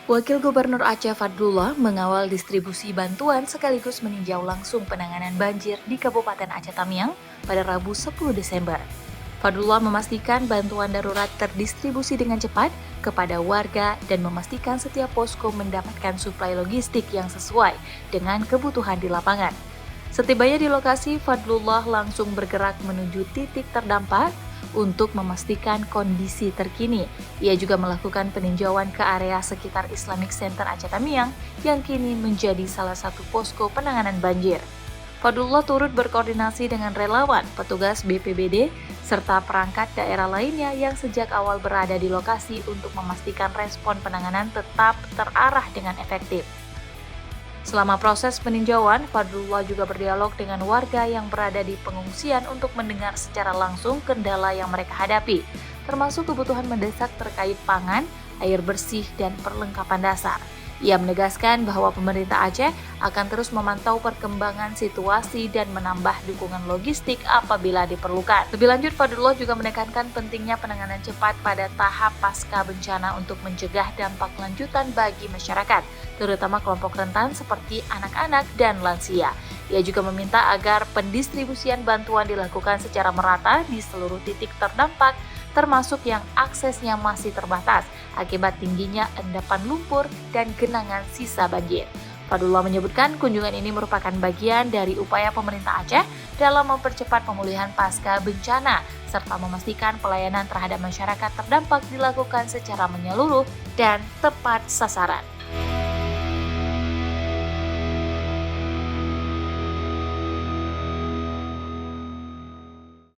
Wakil Gubernur Aceh Fadlullah mengawal distribusi bantuan sekaligus meninjau langsung penanganan banjir di Kabupaten Aceh Tamiang pada Rabu 10 Desember. Fadlullah memastikan bantuan darurat terdistribusi dengan cepat kepada warga dan memastikan setiap posko mendapatkan suplai logistik yang sesuai dengan kebutuhan di lapangan. Setibanya di lokasi, Fadlullah langsung bergerak menuju titik terdampak untuk memastikan kondisi terkini. Ia juga melakukan peninjauan ke area sekitar Islamic Center Aceh Tamiang yang kini menjadi salah satu posko penanganan banjir. Fadlullah turut berkoordinasi dengan relawan, petugas BPBD, serta perangkat daerah lainnya yang sejak awal berada di lokasi untuk memastikan respon penanganan tetap terarah dengan efektif. Selama proses peninjauan, Fadlullah juga berdialog dengan warga yang berada di pengungsian untuk mendengar secara langsung kendala yang mereka hadapi, termasuk kebutuhan mendesak terkait pangan, air bersih, dan perlengkapan dasar. Ia menegaskan bahwa pemerintah Aceh akan terus memantau perkembangan situasi dan menambah dukungan logistik apabila diperlukan. Lebih lanjut, Fadlullah juga menekankan pentingnya penanganan cepat pada tahap pasca bencana untuk mencegah dampak lanjutan bagi masyarakat, terutama kelompok rentan seperti anak-anak dan lansia. Ia juga meminta agar pendistribusian bantuan dilakukan secara merata di seluruh titik terdampak, termasuk yang aksesnya masih terbatas akibat tingginya endapan lumpur dan genangan sisa banjir. Fadlullah menyebutkan kunjungan ini merupakan bagian dari upaya pemerintah Aceh dalam mempercepat pemulihan pasca bencana serta memastikan pelayanan terhadap masyarakat terdampak dilakukan secara menyeluruh dan tepat sasaran.